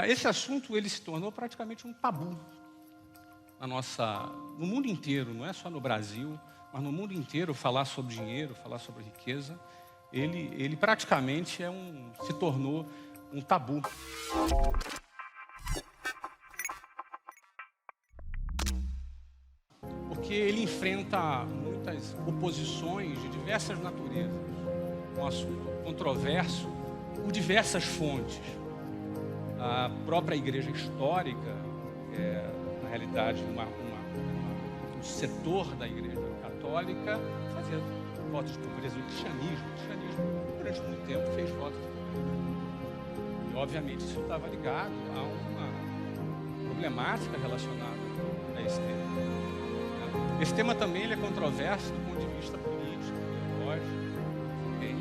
Esse assunto ele se tornou praticamente um tabu no mundo inteiro, não é só no Brasil, mas no mundo inteiro. Falar sobre dinheiro, falar sobre riqueza, ele praticamente se tornou um tabu. Porque ele enfrenta muitas oposições de diversas naturezas, um assunto controverso por diversas fontes. A própria igreja histórica, na realidade, um setor da igreja católica, fazia votos de pobreza. O cristianismo, durante muito tempo, fez votos de pobreza. E, obviamente, isso estava ligado a uma problemática relacionada a esse tema. Esse tema também ele é controverso do ponto de vista político, ideológico. Tem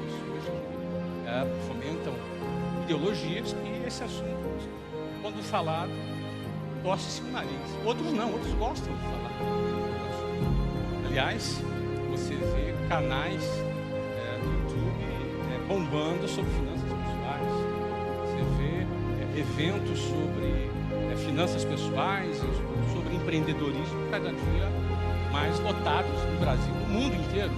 pessoas que fomentam ideologias e esse assunto, quando falado, torce-se o nariz. Outros não, outros gostam de falar. Aliás, você vê canais no YouTube bombando sobre finanças pessoais. Você vê eventos sobre finanças pessoais, sobre empreendedorismo, cada dia mais lotados no Brasil, no mundo inteiro.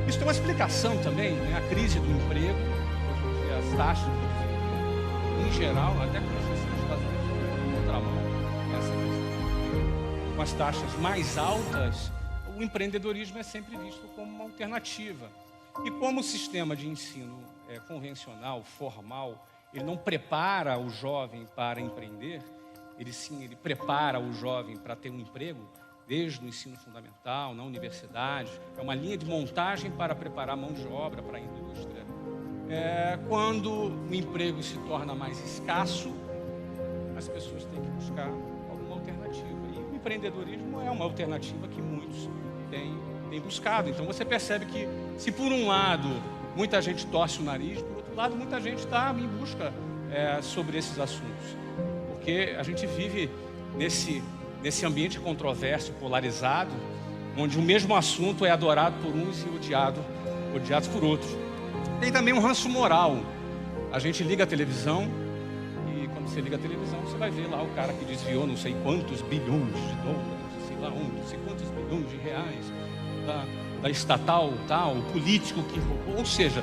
Isso tem uma explicação também, né? A crise do emprego, hoje em dia as taxas de desemprego, em geral, até quando você está nos Estados Unidos, na contramão, essa questão. Com as taxas mais altas, o empreendedorismo é sempre visto como uma alternativa. E como o sistema de ensino convencional, formal, ele não prepara o jovem para empreender, ele prepara o jovem para ter um emprego, desde o ensino fundamental, na universidade. É uma linha de montagem para preparar a mão de obra para a indústria. Quando o emprego se torna mais escasso, as pessoas têm que buscar alguma alternativa. E o empreendedorismo é uma alternativa que muitos têm buscado. Então você percebe que, se por um lado muita gente torce o nariz, por outro lado muita gente está em busca sobre esses assuntos. Porque a gente vive nesse ambiente controverso, polarizado, onde o mesmo assunto é adorado por uns e odiados por outros. Tem também um ranço moral. A gente liga a televisão e quando você liga a televisão, você vai ver lá o cara que desviou não sei quantos bilhões de dólares, sei lá onde, não sei quantos bilhões de reais da estatal, o político que roubou. Ou seja,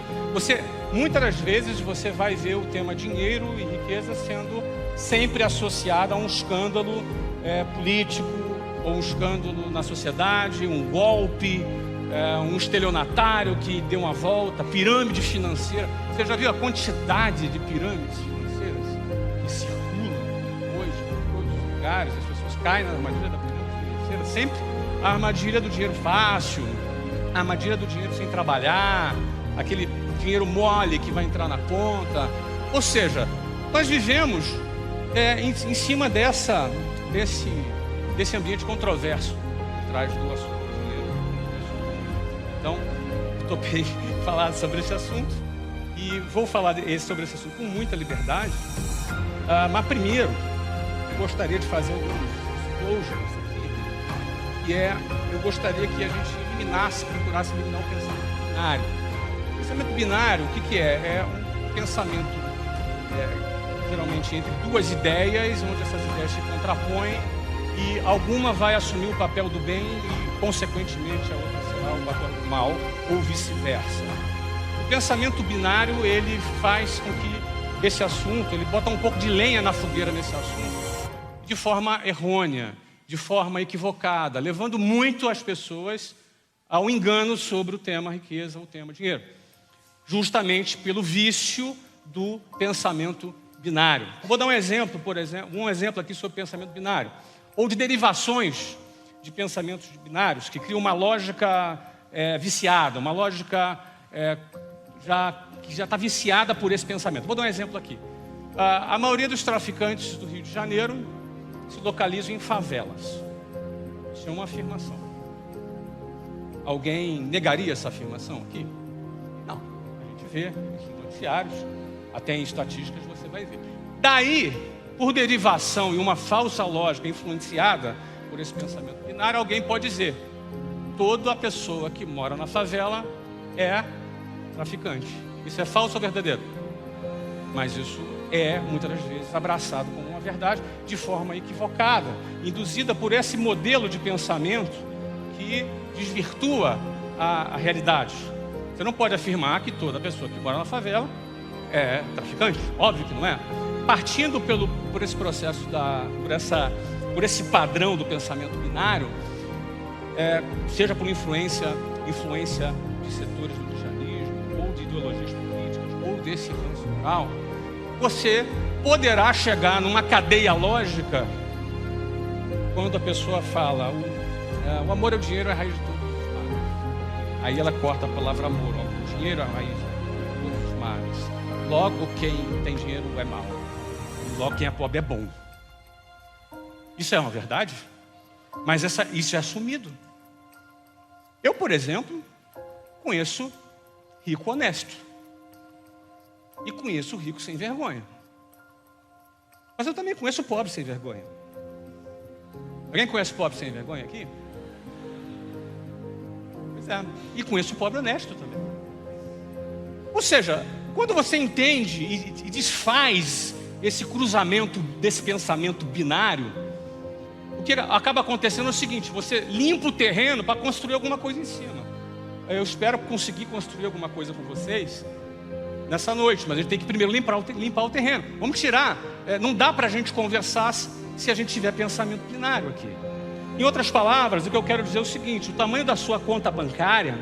muitas das vezes você vai ver o tema dinheiro e riqueza sendo sempre associado a um escândalo político, ou um escândalo na sociedade, um golpe, um estelionatário que deu uma volta, pirâmide financeira. Você já viu a quantidade de pirâmides financeiras que circulam hoje em todos os lugares? As pessoas caem na armadilha da pirâmide financeira, sempre a armadilha do dinheiro fácil, a armadilha do dinheiro sem trabalhar, aquele dinheiro mole que vai entrar na conta. Ou seja, nós vivemos em cima desse ambiente controverso por trás do assunto do dinheiro. Então, topei falar sobre esse assunto e vou falar sobre esse assunto com muita liberdade. Mas primeiro, eu gostaria de fazer alguns disclosures aqui, eu gostaria que a gente procurasse eliminar o pensamento binário. O pensamento binário, o que é? É um pensamento geralmente entre duas ideias, onde essas ideias se contrapõem e alguma vai assumir o papel do bem e, consequentemente, a outra será o papel do mal, ou vice-versa. O pensamento binário, ele faz com que esse assunto, ele bota um pouco de lenha na fogueira nesse assunto, de forma errônea, de forma equivocada, levando muito as pessoas ao engano sobre o tema riqueza, o tema dinheiro, justamente pelo vício do pensamento binário. Eu vou dar um exemplo aqui sobre pensamento binário, ou de derivações de pensamentos binários que criam uma lógica viciada, uma lógica que já está viciada por esse pensamento. Vou dar um exemplo aqui. A maioria dos traficantes do Rio de Janeiro se localizam em favelas. Isso é uma afirmação. Alguém negaria essa afirmação aqui? Não. A gente vê nos noticiários, até em estatísticas você vai ver. Daí, por derivação e uma falsa lógica influenciada por esse pensamento binário, alguém pode dizer: toda pessoa que mora na favela é traficante. Isso é falso ou verdadeiro? Mas isso é, muitas das vezes, abraçado como uma verdade de forma equivocada, induzida por esse modelo de pensamento que desvirtua a realidade. Você não pode afirmar que toda pessoa que mora na favela é traficante, óbvio que não é. Partindo por esse processo, por esse padrão do pensamento binário, seja por influência de setores do cristianismo, ou de ideologias políticas, ou desse ranço moral, você poderá chegar numa cadeia lógica quando a pessoa fala o amor ao dinheiro é a raiz de todos os males. Aí ela corta a palavra amor, o dinheiro é a raiz de todos os males. Logo, quem tem dinheiro é mau. Logo, quem é pobre é bom. Isso é uma verdade? Mas isso é assumido. Eu, por exemplo, conheço rico honesto. E conheço rico sem vergonha. Mas eu também conheço pobre sem vergonha. Alguém conhece pobre sem vergonha aqui? Pois é. E conheço pobre honesto também. Ou seja, quando você entende e desfaz esse cruzamento desse pensamento binário, o que acaba acontecendo é o seguinte: você limpa o terreno para construir alguma coisa em cima. Eu espero conseguir construir alguma coisa com vocês nessa noite, mas a gente tem que primeiro limpar o terreno. Vamos tirar, não dá para a gente conversar se a gente tiver pensamento binário aqui. Em outras palavras, o que eu quero dizer é o seguinte: o tamanho da sua conta bancária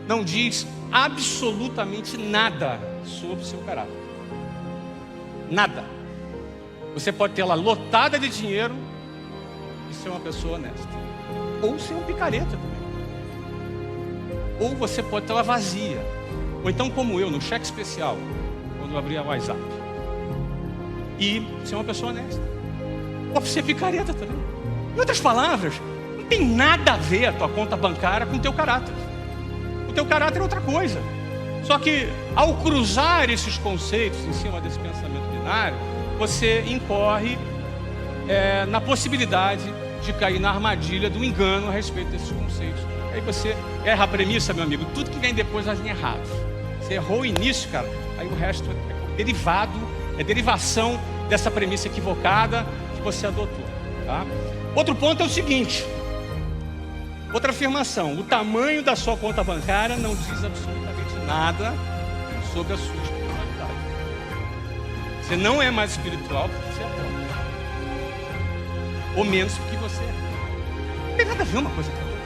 não diz absolutamente nada sobre o seu caráter. Nada. Você pode ter ela lotada de dinheiro e ser uma pessoa honesta, ou ser um picareta também. Ou você pode ter ela vazia, ou então como eu, no cheque especial, quando eu abri a WhatsApp, e ser uma pessoa honesta. Pode ser picareta também. Em outras palavras, não tem nada a ver a tua conta bancária com o teu caráter. O teu caráter é outra coisa. Só que ao cruzar esses conceitos em cima desse pensamento binário, você incorre na possibilidade de cair na armadilha do engano a respeito desses conceitos. Aí você erra a premissa, meu amigo. Tudo que vem depois vai vir errado. Você errou o início, cara, aí o resto é derivado, é derivação dessa premissa equivocada que você adotou, tá? Outro ponto é o seguinte: outra afirmação: o tamanho da sua conta bancária não diz absolutamente nada sobre a sua espiritualidade. Você não é mais espiritual porque você é pobre, ou menos porque você é. Não tem nada a ver uma coisa com a outra.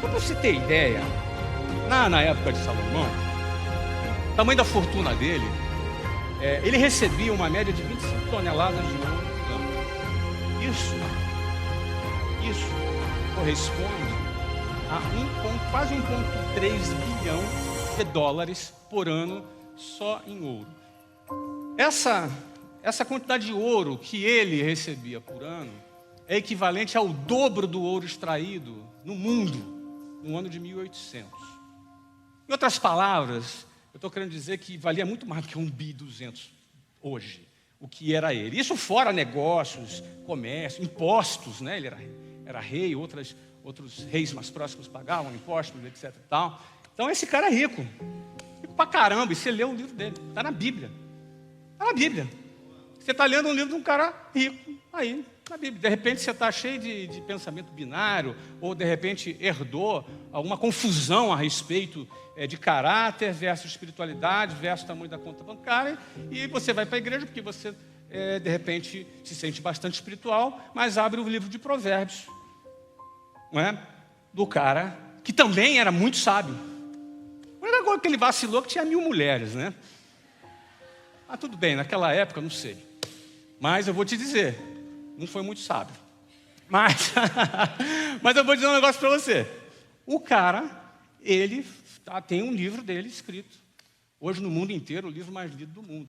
Para você ter ideia, na época de Salomão, o tamanho da fortuna dele, ele recebia uma média de 25 toneladas de ouro por ano. Isso corresponde a quase 1,3 bilhão de dólares por ano só em ouro. Essa quantidade de ouro que ele recebia por ano é equivalente ao dobro do ouro extraído no mundo no ano de 1800. Em outras palavras, eu estou querendo dizer que valia muito mais do que 1,2 bilhão hoje, o que era ele. Isso fora negócios, comércio, impostos, né? Ele era rei, outros reis mais próximos pagavam impostos, etc. e tal. Então esse cara é rico pra caramba. E você lê o livro dele, está na Bíblia. Está na Bíblia. Você está lendo um livro de um cara rico aí na Bíblia. De repente você está cheio de pensamento binário, ou de repente herdou alguma confusão a respeito de caráter versus espiritualidade, versus tamanho da conta bancária, e você vai para a igreja porque você, de repente, se sente bastante espiritual, mas abre o livro de Provérbios, não é? Do cara que também era muito sábio. A única coisa que ele vacilou que tinha 1000 mulheres, né? Mas tudo bem, naquela época, não sei. Mas eu vou te dizer, não foi muito sábio. Mas eu vou dizer um negócio para você. O cara, ele tem um livro dele escrito. Hoje no mundo inteiro, o livro mais lido do mundo.